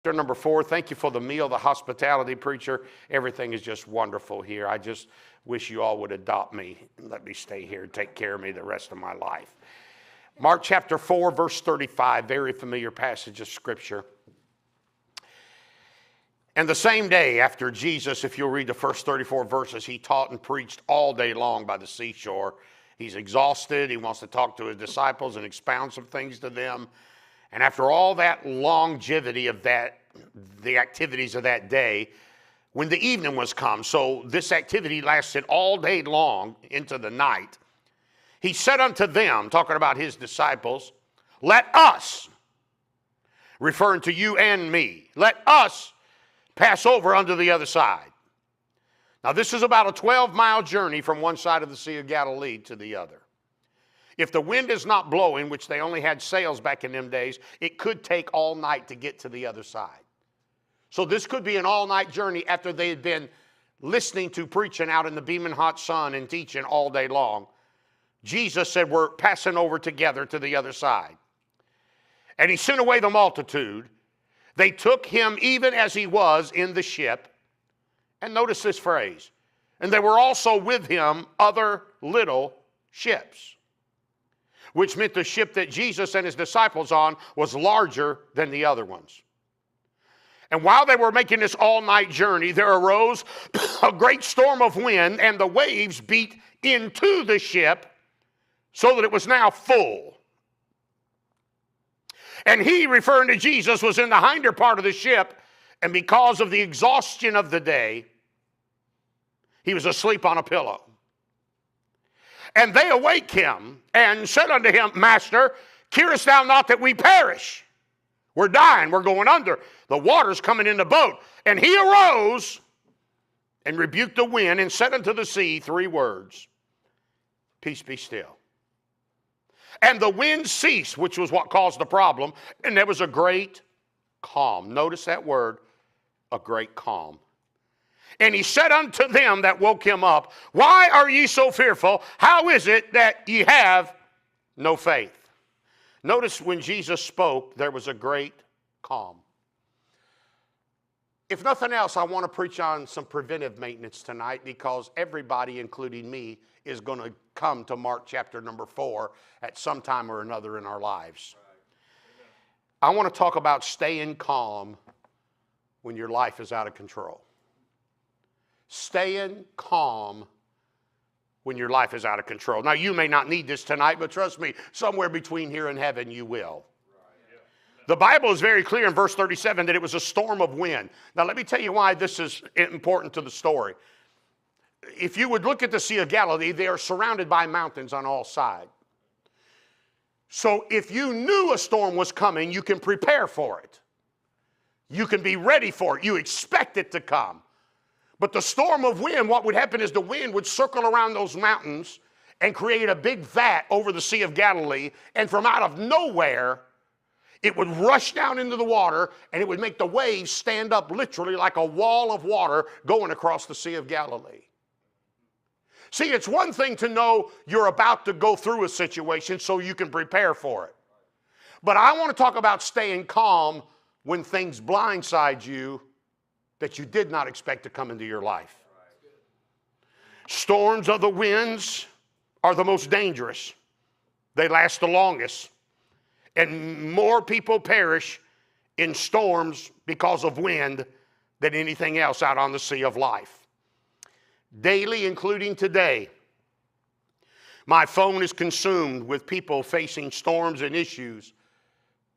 Number 4, thank you for the meal, the hospitality, preacher. Everything is just wonderful here. I just wish you all would adopt me and let me stay here and take care of me the rest of my life. Mark chapter 4, verse 35, very familiar passage of Scripture. And the same day after Jesus, if you'll read the first 34 verses, he taught and preached all day long by the seashore. He's exhausted. He wants to talk to his disciples and expound some things to them. And after all that longevity of the activities of that day, when the evening was come, so this activity lasted all day long into the night, he said unto them, talking about his disciples, let us, referring to you and me, let us pass over unto the other side. Now this is about a 12-mile journey from one side of the Sea of Galilee to the other. If the wind is not blowing, which they only had sails back in them days, it could take all night to get to the other side. So this could be an all-night journey after they had been listening to preaching out in the beaming hot sun and teaching all day long. Jesus said, we're passing over together to the other side. And he sent away the multitude. They took him even as he was in the ship. And notice this phrase. And there were also with him other little ships, which meant the ship that Jesus and his disciples on was larger than the other ones. And while they were making this all-night journey, there arose a great storm of wind, and the waves beat into the ship so that it was now full. And he, referring to Jesus, was in the hinder part of the ship, and because of the exhaustion of the day, he was asleep on a pillow. And they awake him and said unto him, Master, carest thou not that we perish? We're dying, we're going under. The water's coming in the boat. And he arose and rebuked the wind and said unto the sea 3 words, peace be still. And the wind ceased, which was what caused the problem, and there was a great calm. Notice that word, a great calm. And he said unto them that woke him up, why are ye so fearful? How is it that ye have no faith? Notice when Jesus spoke, there was a great calm. If nothing else, I want to preach on some preventive maintenance tonight, because everybody, including me, is going to come to Mark chapter number 4 at some time or another in our lives. I want to talk about staying calm when your life is out of control. Staying calm when your life is out of control. Now, you may not need this tonight, but trust me, somewhere between here and heaven you will. The Bible is very clear in verse 37 that it was a storm of wind. Now, let me tell you why this is important to the story. If you would look at the Sea of Galilee, they are surrounded by mountains on all sides. So if you knew a storm was coming, you can prepare for it. You can be ready for it. You expect it to come. But the storm of wind, what would happen is the wind would circle around those mountains and create a big vat over the Sea of Galilee. And from out of nowhere, it would rush down into the water, and it would make the waves stand up literally like a wall of water going across the Sea of Galilee. See, it's one thing to know you're about to go through a situation so you can prepare for it. But I want to talk about staying calm when things blindside you that you did not expect to come into your life. Storms of the winds are the most dangerous. They last the longest. And more people perish in storms because of wind than anything else out on the sea of life. Daily, including today, my phone is consumed with people facing storms and issues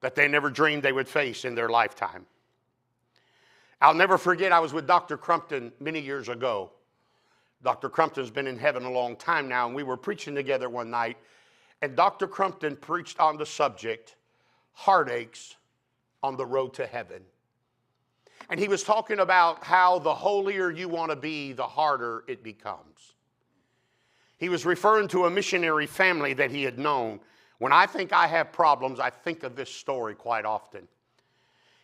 that they never dreamed they would face in their lifetime. I'll never forget, I was with Dr. Crumpton many years ago. Dr. Crumpton's been in heaven a long time now, and we were preaching together one night, and Dr. Crumpton preached on the subject, heartaches on the road to heaven. And he was talking about how the holier you want to be, the harder it becomes. He was referring to a missionary family that he had known. When I think I have problems, I think of this story quite often.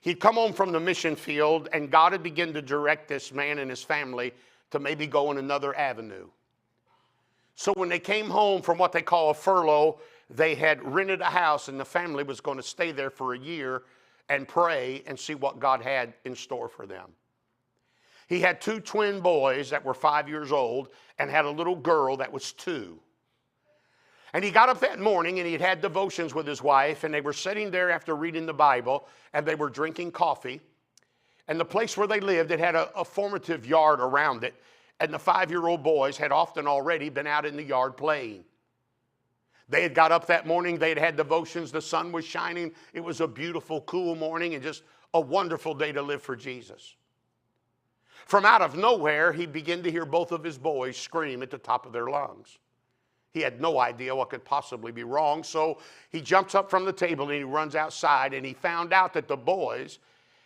He'd come home from the mission field, and God had begun to direct this man and his family to maybe go in another avenue. So when they came home from what they call a furlough, they had rented a house, and the family was going to stay there for a year and pray and see what God had in store for them. He had 2 twin boys that were 5 years old and had a little girl that was 2. And he got up that morning and he had devotions with his wife, and they were sitting there after reading the Bible, and they were drinking coffee. And the place where they lived, it had a formative yard around it, and the 5-year-old boys had often already been out in the yard playing. They had got up that morning, they had had devotions, the sun was shining, it was a beautiful, cool morning, and just a wonderful day to live for Jesus. From out of nowhere, he began to hear both of his boys scream at the top of their lungs. He had no idea what could possibly be wrong, so he jumps up from the table and he runs outside, and he found out that the boys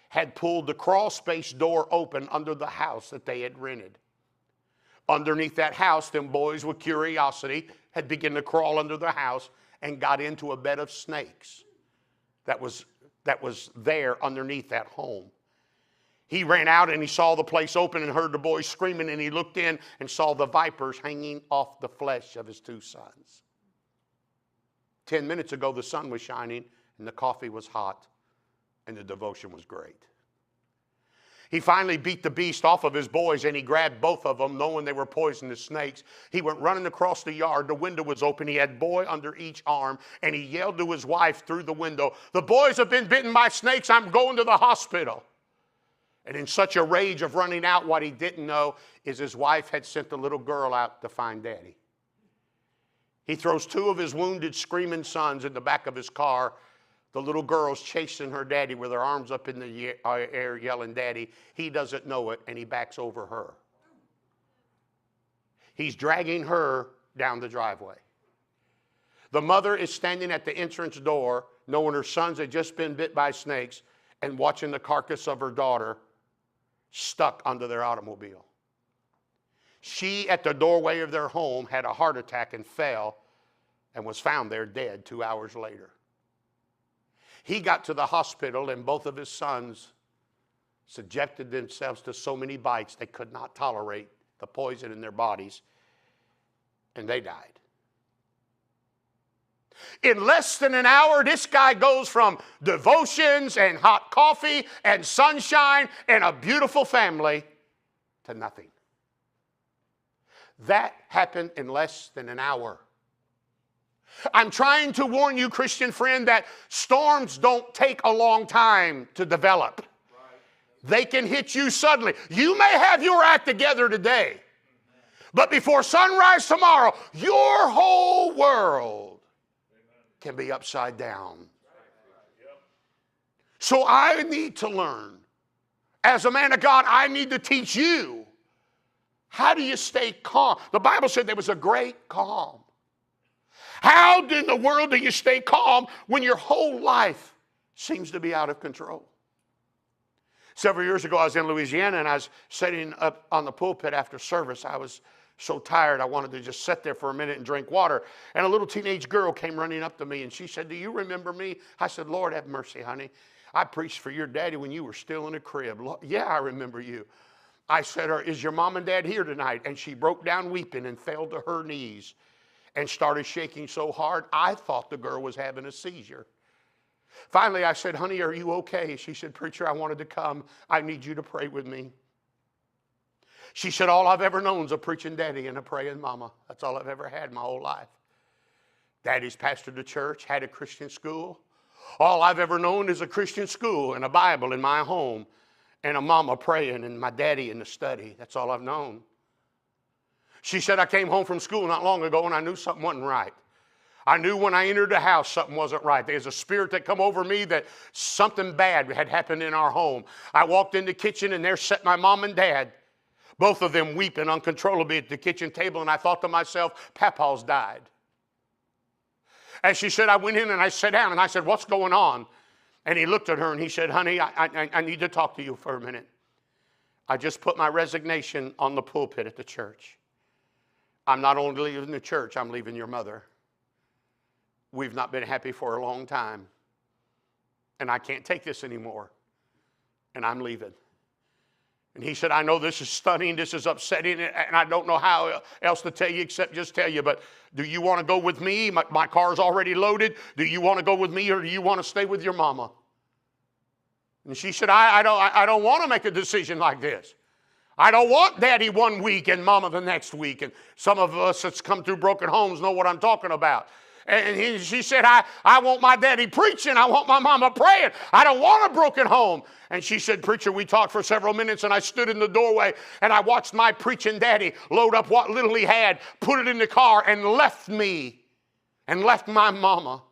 had pulled the crawl space door open under the house that they had rented. Underneath that house, them boys with curiosity had begun to crawl under the house and got into a bed of snakes that was there underneath that home. He ran out and he saw the place open and heard the boys screaming, and he looked in and saw the vipers hanging off the flesh of his 2 sons. 10 minutes ago, the sun was shining and the coffee was hot and the devotion was great. He finally beat the beast off of his boys, and he grabbed both of them, knowing they were poisonous snakes. He went running across the yard. The window was open. He had boy under each arm, and he yelled to his wife through the window, "The boys have been bitten by snakes. I'm going to the hospital." And in such a rage of running out, what he didn't know is his wife had sent the little girl out to find Daddy. He throws 2 of his wounded, screaming sons in the back of his car. The little girl's chasing her daddy with her arms up in the air, yelling, "Daddy." He doesn't know it, and he backs over her. He's dragging her down the driveway. The mother is standing at the entrance door, knowing her sons had just been bit by snakes, and watching the carcass of her daughter stuck under their automobile. She, at the doorway of their home, had a heart attack and fell and was found there dead 2 hours later. He got to the hospital, and both of his sons subjected themselves to so many bites they could not tolerate the poison in their bodies, and they died. In less than an hour, this guy goes from devotions and hot coffee and sunshine and a beautiful family to nothing. That happened in less than an hour. I'm trying to warn you, Christian friend, that storms don't take a long time to develop. They can hit you suddenly. You may have your act together today, but before sunrise tomorrow, your whole world can be upside down. So I need to learn. As a man of God, I need to teach you. How do you stay calm? The Bible said there was a great calm. How in the world do you stay calm when your whole life seems to be out of control? Several years ago, I was in Louisiana, and I was sitting up on the pulpit after service. I was so tired, I wanted to just sit there for a minute and drink water. And a little teenage girl came running up to me, and she said, "Do you remember me?" I said, "Lord, have mercy, honey. I preached for your daddy when you were still in a crib." "Yeah, I remember you." I said, "Is your mom and dad here tonight?" And she broke down weeping and fell to her knees and started shaking so hard, I thought the girl was having a seizure. Finally, I said, "Honey, are you okay?" She said, "Preacher, I wanted to come. I need you to pray with me." She said, "All I've ever known is a preaching daddy and a praying mama. That's all I've ever had my whole life. Daddy's pastored the church, had a Christian school. All I've ever known is a Christian school and a Bible in my home and a mama praying and my daddy in the study. That's all I've known." She said, "I came home from school not long ago and I knew something wasn't right. I knew when I entered the house something wasn't right. There's a spirit that come over me that something bad had happened in our home. I walked in the kitchen and there sat my mom and dad, both of them weeping uncontrollably at the kitchen table, and I thought to myself, Papa's died." And she said, "I went in and I sat down and I said, 'What's going on?' And he looked at her and he said, 'Honey, I need to talk to you for a minute. I just put my resignation on the pulpit at the church. I'm not only leaving the church, I'm leaving your mother. We've not been happy for a long time. And I can't take this anymore. And I'm leaving.' And he said, 'I know this is stunning, this is upsetting, and I don't know how else to tell you except just tell you, but do you want to go with me? My car's already loaded. Do you want to go with me, or do you want to stay with your mama?' And she said, I don't want to make a decision like this. I don't want daddy one week and mama the next week. And some of us that's come through broken homes know what I'm talking about. And she said, I want my daddy preaching. I want my mama praying. I don't want a broken home. And she said, preacher, we talked for several minutes, and I stood in the doorway, and I watched my preaching daddy load up what little he had, put it in the car, and left me, and left my mama.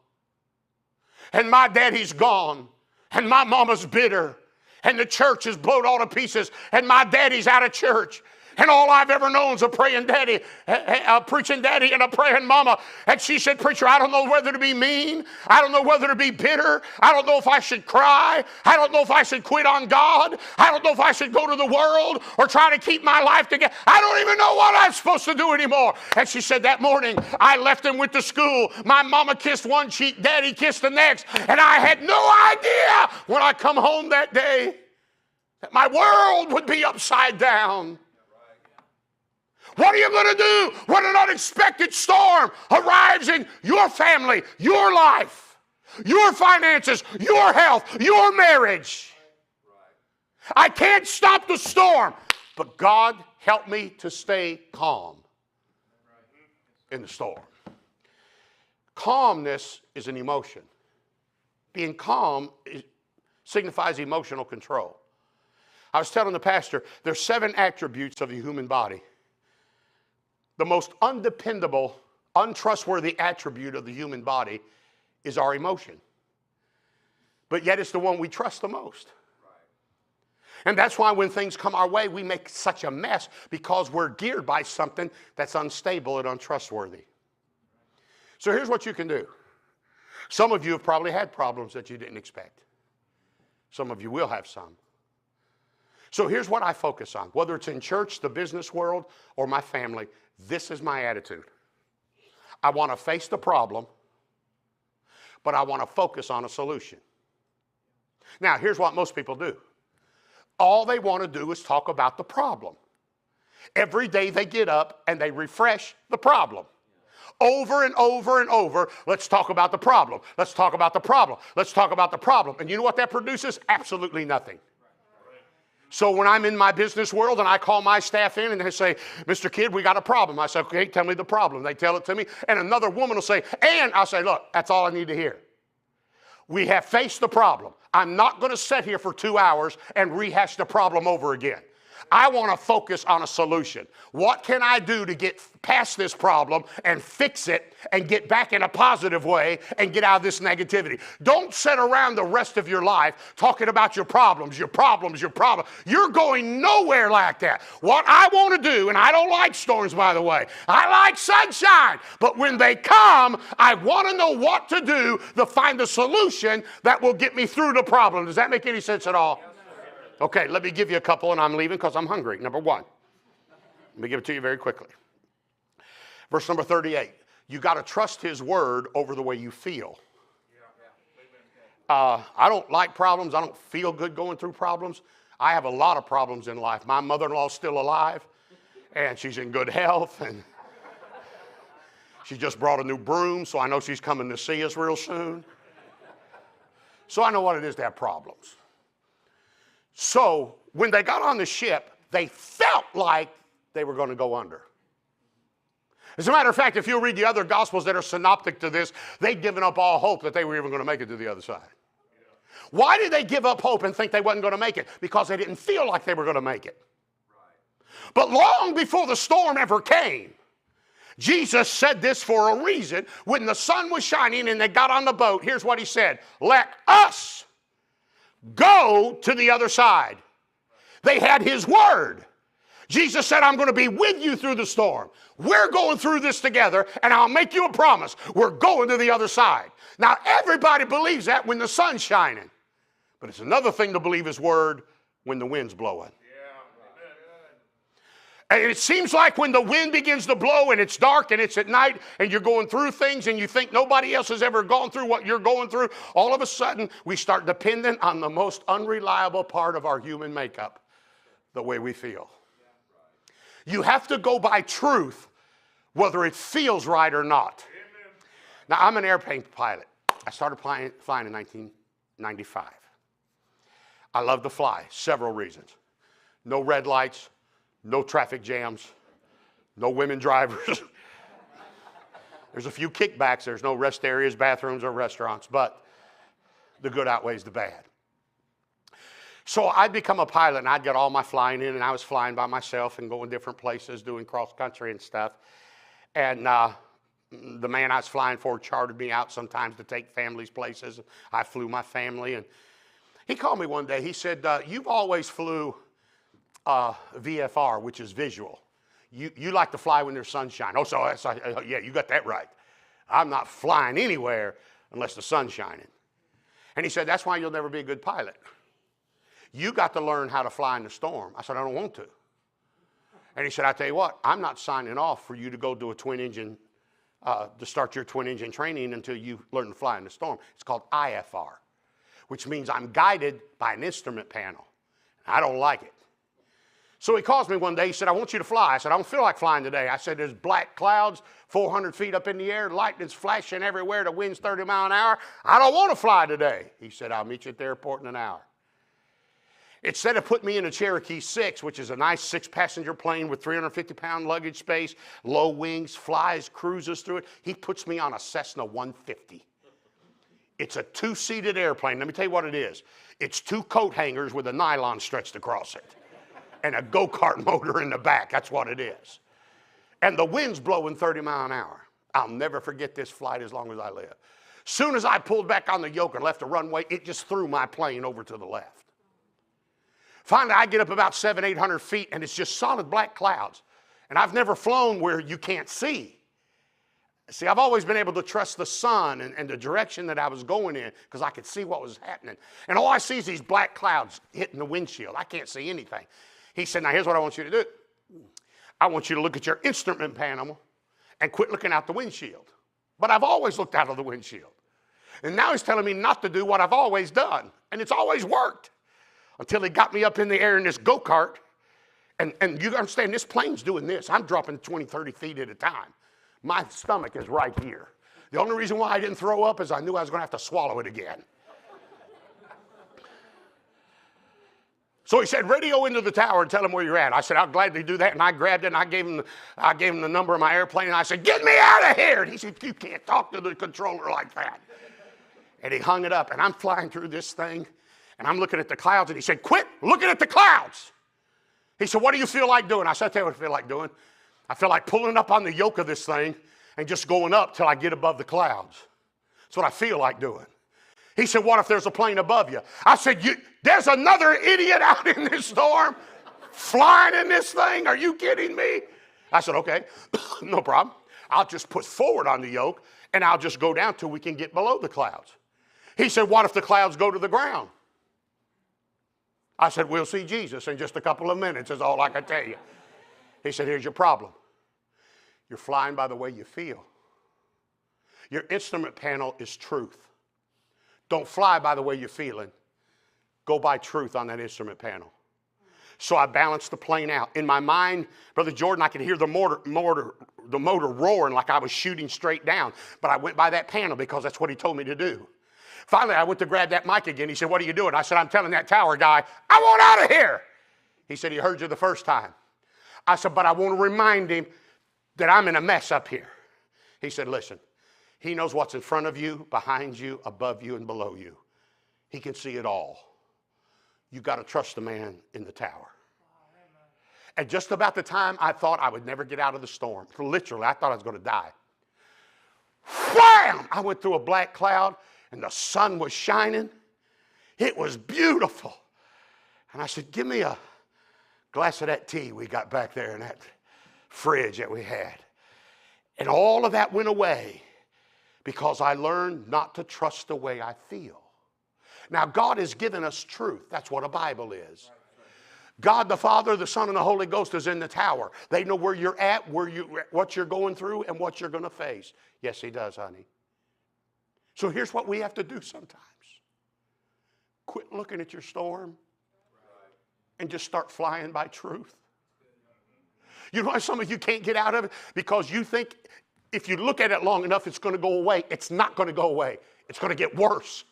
And my daddy's gone, and my mama's bitter, and the church is blown all to pieces, and my daddy's out of church. And all I've ever known is a praying daddy, a preaching daddy, and a praying mama. And she said, preacher, I don't know whether to be mean. I don't know whether to be bitter. I don't know if I should cry. I don't know if I should quit on God. I don't know if I should go to the world or try to keep my life together. I don't even know what I'm supposed to do anymore. And she said, that morning, I left and went to school. My mama kissed one cheek, daddy kissed the next. And I had no idea when I come home that day that my world would be upside down. What are you going to do when an unexpected storm arrives in your family, your life, your finances, your health, your marriage? I can't stop the storm, but God help me to stay calm in the storm. Calmness is an emotion. Being calm signifies emotional control. I was telling the pastor, there's 7 attributes of the human body. The most undependable, untrustworthy attribute of the human body is our emotion. But yet it's the one we trust the most. And that's why when things come our way, we make such a mess, because we're geared by something that's unstable and untrustworthy. So here's what you can do. Some of you have probably had problems that you didn't expect. Some of you will have some. So here's what I focus on. Whether it's in church, the business world, or my family, this is my attitude. I want to face the problem, but I want to focus on a solution. Now, here's what most people do. All they want to do is talk about the problem. Every day they get up and they refresh the problem. Over and over and over, let's talk about the problem. Let's talk about the problem. Let's talk about the problem. And you know what that produces? Absolutely nothing. So when I'm in my business world and I call my staff in and they say, Mr. Kidd, we got a problem. I say, okay, tell me the problem. They tell it to me. And another woman will say, and I'll say, look, that's all I need to hear. We have faced the problem. I'm not going to sit here for 2 hours and rehash the problem over again. I want to focus on a solution. What can I do to get past this problem and fix it and get back in a positive way and get out of this negativity? Don't sit around the rest of your life talking about your problems, your problems, your problems. You're going nowhere like that. What I want to do, and I don't like storms, by the way. I like sunshine. But when they come, I want to know what to do to find a solution that will get me through the problem. Does that make any sense at all? Okay, let me give you a couple, and I'm leaving because I'm hungry. Number 1. Let me give it to you very quickly. Verse number 38. You got to trust his word over the way you feel. I don't like problems. I don't feel good going through problems. I have a lot of problems in life. My mother-in-law's still alive, and she's in good health, and she just brought a new broom, so I know she's coming to see us real soon. So I know what it is to have problems. So when they got on the ship, they felt like they were going to go under. As a matter of fact, if you read the other gospels that are synoptic to this, they'd given up all hope that they were even going to make it to the other side. Why did they give up hope and think they wasn't going to make it? Because they didn't feel like they were going to make it. But long before the storm ever came, Jesus said this for a reason. When the sun was shining and they got on the boat, here's what he said: let us go to the other side. They had his word. Jesus said, I'm going to be with you through the storm. We're going through this together, and I'll make you a promise. We're going to the other side. Now, everybody believes that when the sun's shining. But it's another thing to believe his word when the wind's blowing. And it seems like when the wind begins to blow and it's dark and it's at night and you're going through things and you think nobody else has ever gone through what you're going through, all of a sudden we start dependent on the most unreliable part of our human makeup, the way we feel. You have to go by truth, whether it feels right or not. Now, I'm an airplane pilot. I started flying in 1995. I love to fly, several reasons. No red lights, no traffic jams, no women drivers. There's a few kickbacks. There's no rest areas, bathrooms, or restaurants, but the good outweighs the bad. So I'd become a pilot, and I'd get all my flying in, and I was flying by myself and going different places, doing cross country and stuff. And the man I was flying for chartered me out sometimes to take families places. I flew my family, and he called me one day. He said, you've always flew VFR, which is visual. You like to fly when there's sunshine. Oh, so yeah, you got that right. I'm not flying anywhere unless the sun's shining. And he said, that's why you'll never be a good pilot. You got to learn how to fly in the storm. I said, I don't want to. And he said, I tell you what, I'm not signing off for you to go do a twin engine, to start your twin engine training until you learn to fly in the storm. It's called IFR, which means I'm guided by an instrument panel. I don't like it. So he calls me one day. He said, I want you to fly. I said, I don't feel like flying today. I said, there's black clouds, 400 feet up in the air, lightning's flashing everywhere, the wind's 30 miles an hour. I don't want to fly today. He said, I'll meet you at the airport in an hour. Instead of putting me in a Cherokee 6, which is a nice 6-passenger plane with 350-pound luggage space, low wings, flies, cruises through it, he puts me on a Cessna 150. It's a 2-seated airplane. Let me tell you what it is. It's 2 coat hangers with a nylon stretched across it and a go-kart motor in the back. That's what it is. And the wind's blowing 30 miles an hour. I'll never forget this flight as long as I live. Soon as I pulled back on the yoke and left the runway, it just threw my plane over to the left. Finally, I get up about 700-800 feet, and it's just solid black clouds. And I've never flown where you can't see. See, I've always been able to trust the sun and the direction that I was going in because I could see what was happening. And all I see is these black clouds hitting the windshield. I can't see anything. He said, now here's what I want you to do. I want you to look at your instrument panel and quit looking out the windshield. But I've always looked out of the windshield. And now he's telling me not to do what I've always done. And it's always worked. Until he got me up in the air in this go-kart. And you understand, this plane's doing this. I'm dropping 20, 30 feet at a time. My stomach is right here. The only reason why I didn't throw up is I knew I was going to have to swallow it again. So he said, radio into the tower and tell him where you're at. I said, I'll gladly do that. And I grabbed it and I gave him the number of my airplane. And I said, get me out of here. And he said, you can't talk to the controller like that. And he hung it up. And I'm flying through this thing. And I'm looking at the clouds, and he said, quit looking at the clouds. He said, what do you feel like doing? I said, I'll tell you what I feel like doing. I feel like pulling up on the yoke of this thing and just going up till I get above the clouds. That's what I feel like doing. He said, what if there's a plane above you? I said, there's another idiot out in this storm flying in this thing? Are you kidding me? I said, okay, no problem. I'll just put forward on the yoke, and I'll just go down till we can get below the clouds. He said, what if the clouds go to the ground? I said, we'll see Jesus in just a couple of minutes is all I can tell you. He said, here's your problem. You're flying by the way you feel. Your instrument panel is truth. Don't fly by the way you're feeling. Go by truth on that instrument panel. So I balanced the plane out. In my mind, Brother Jordan, I could hear the motor roaring like I was shooting straight down. But I went by that panel because that's what he told me to do. Finally, I went to grab that mic again. He said, what are you doing? I said, I'm telling that tower guy, I want out of here. He said, he heard you the first time. I said, but I want to remind him that I'm in a mess up here. He said, listen, he knows what's in front of you, behind you, above you, and below you. He can see it all. You got to trust the man in the tower. And just about the time I thought I would never get out of the storm, literally, I thought I was going to die. Wham! I went through a black cloud. And the sun was shining. It was beautiful. And I said, give me a glass of that tea we got back there in that fridge that we had. And all of that went away because I learned not to trust the way I feel. Now, God has given us truth. That's what a Bible is. God the Father, the Son, and the Holy Ghost is in the tower. They know where you're at, what you're going through, and what you're going to face. Yes, he does, honey. So here's what we have to do sometimes. Quit looking at your storm and just start flying by truth. You know why some of you can't get out of it? Because you think if you look at it long enough, it's going to go away. It's not going to go away. It's going to get worse.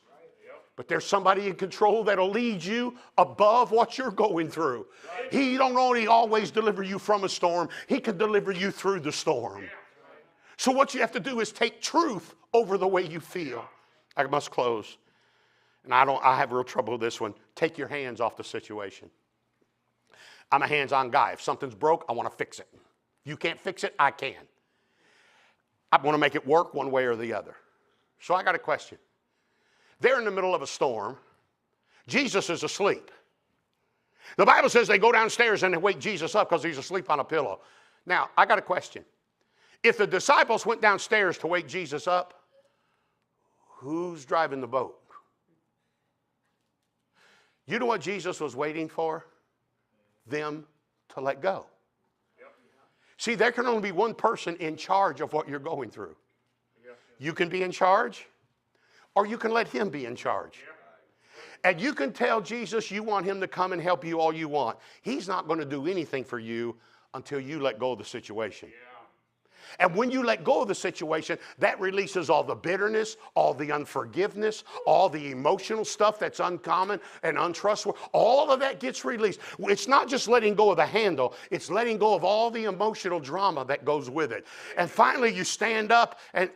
But there's somebody in control that'll lead you above what you're going through. He don't only always deliver you from a storm, he can deliver you through the storm. So what you have to do is take truth over the way you feel. I must close. And I have real trouble with this one. Take your hands off the situation. I'm a hands-on guy. If something's broke, I want to fix it. If you can't fix it, I can. I want to make it work one way or the other. So I got a question. They're in the middle of a storm. Jesus is asleep. The Bible says they go downstairs and they wake Jesus up because he's asleep on a pillow. Now, I got a question. If the disciples went downstairs to wake Jesus up, who's driving the boat? You know what Jesus was waiting for? Them to let go. See, there can only be one person in charge of what you're going through. You can be in charge, or you can let him be in charge. And you can tell Jesus you want him to come and help you all you want. He's not going to do anything for you until you let go of the situation. And when you let go of the situation, that releases all the bitterness, all the unforgiveness, all the emotional stuff that's uncommon and untrustworthy. All of that gets released. It's not just letting go of the handle. It's letting go of all the emotional drama that goes with it. And finally, you stand up, and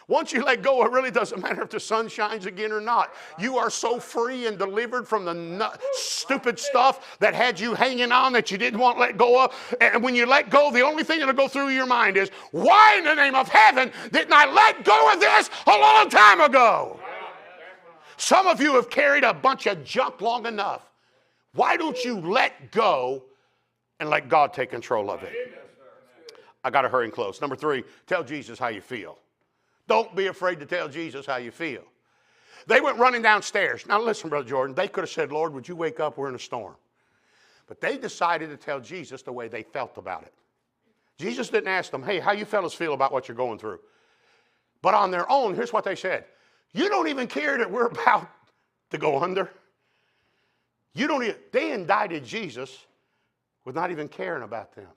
once you let go, it really doesn't matter if the sun shines again or not. You are so free and delivered from the stupid stuff that had you hanging on that you didn't want to let go of. And when you let go, the only thing that'll go through your mind is, why in the name of heaven didn't I let go of this a long time ago? Some of you have carried a bunch of junk long enough. Why don't you let go and let God take control of it? I got to hurry and close. Number 3, tell Jesus how you feel. Don't be afraid to tell Jesus how you feel. They went running downstairs. Now listen, Brother Jordan, they could have said, Lord, would you wake up? We're in a storm. But they decided to tell Jesus the way they felt about it. Jesus didn't ask them, hey, how you fellas feel about what you're going through? But on their own, here's what they said. You don't even care that we're about to go under. They indicted Jesus with not even caring about them.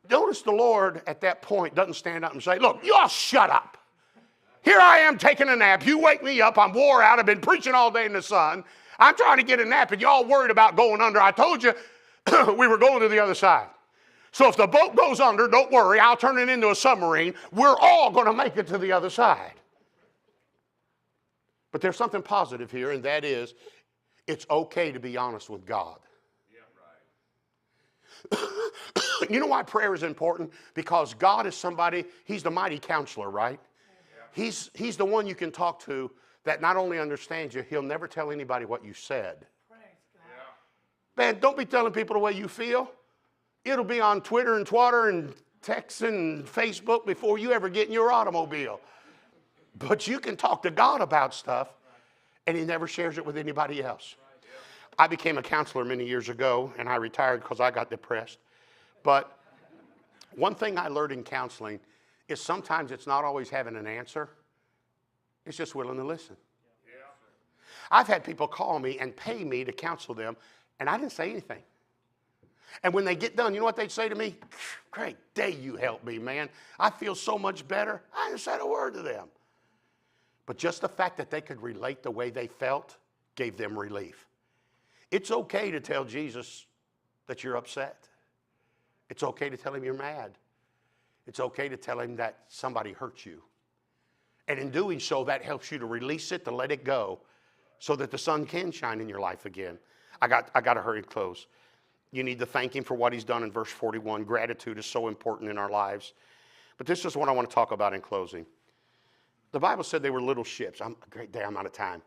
Notice the Lord at that point doesn't stand up and say, look, you all shut up. Here I am taking a nap. You wake me up. I'm wore out. I've been preaching all day in the sun. I'm trying to get a nap, and y'all worried about going under. I told you we were going to the other side. So if the boat goes under, don't worry. I'll turn it into a submarine. We're all going to make it to the other side. But there's something positive here, and that is it's okay to be honest with God. You know why prayer is important? Because God is somebody, he's the mighty counselor, right? Yeah. He's the one you can talk to that not only understands you, he'll never tell anybody what you said. Yeah. Man, don't be telling people the way you feel. It'll be on Twitter and Twatter and text and Facebook before you ever get in your automobile. But you can talk to God about stuff, and he never shares it with anybody else. I became a counselor many years ago, and I retired because I got depressed. But one thing I learned in counseling is sometimes it's not always having an answer. It's just willing to listen. Yeah. I've had people call me and pay me to counsel them, and I didn't say anything. And when they get done, you know what they'd say to me? Great day you helped me, man. I feel so much better. I didn't say a word to them. But just the fact that they could relate the way they felt gave them relief. It's okay to tell Jesus that you're upset. It's okay to tell him you're mad. It's okay to tell him that somebody hurt you. And in doing so, that helps you to release it, to let it go, so that the sun can shine in your life again. I got to hurry and close. You need to thank him for what he's done in verse 41. Gratitude is so important in our lives. But this is what I want to talk about in closing. The Bible said they were little ships. Great day, I'm out of time.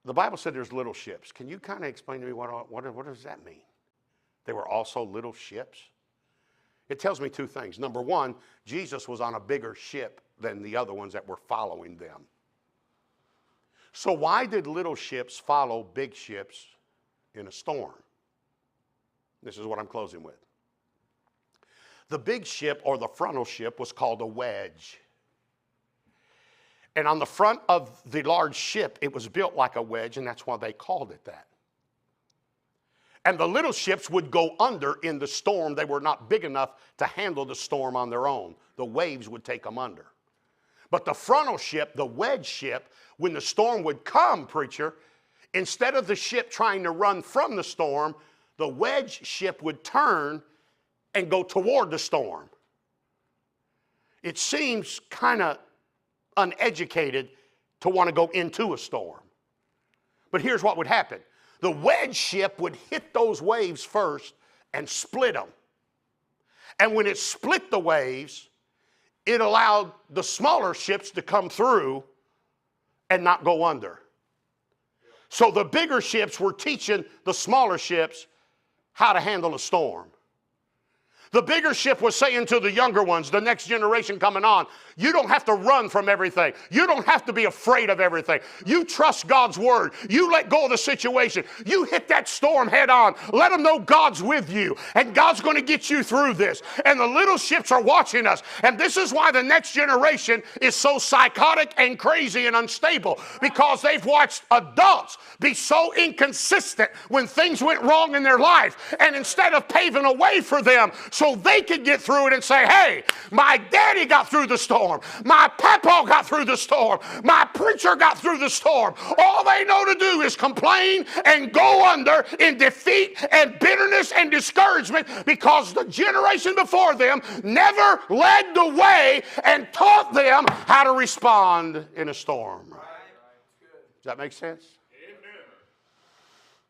The Bible said there's little ships. Can you kind of explain to me what does that mean? They were also little ships? It tells me two things. Number one, Jesus was on a bigger ship than the other ones that were following them. So why did little ships follow big ships in a storm? This is what I'm closing with. The big ship, or the frontal ship, was called a wedge. And on the front of the large ship, it was built like a wedge, and that's why they called it that. And the little ships would go under in the storm. They were not big enough to handle the storm on their own. The waves would take them under. But the frontal ship, the wedge ship, when the storm would come, preacher, instead of the ship trying to run from the storm, the wedge ship would turn and go toward the storm. It seems kind of uneducated to want to go into a storm. But here's what would happen. The wedge ship would hit those waves first and split them. And when it split the waves, it allowed the smaller ships to come through and not go under. So the bigger ships were teaching the smaller ships how to handle a storm. The bigger ship was saying to the younger ones, the next generation coming on, you don't have to run from everything. You don't have to be afraid of everything. You trust God's word. You let go of the situation. You hit that storm head on. Let them know God's with you, and God's going to get you through this. And the little ships are watching us. And this is why the next generation is so psychotic and crazy and unstable, because they've watched adults be so inconsistent when things went wrong in their life. And instead of paving a way for them so they could get through it and say, hey, my daddy got through the storm. My papa got through the storm. My preacher got through the storm. All they know to do is complain and go under in defeat and bitterness and discouragement, because the generation before them never led the way and taught them how to respond in a storm. Does that make sense?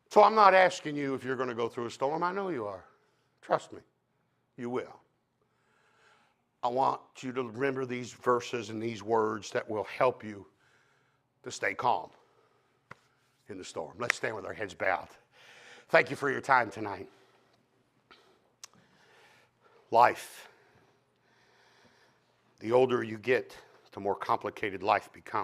So I'm not asking you if you're going to go through a storm. I know you are. Trust me. You will. I want you to remember these verses and these words that will help you to stay calm in the storm. Let's stand with our heads bowed. Thank you for your time tonight. Life. The older you get, the more complicated life becomes.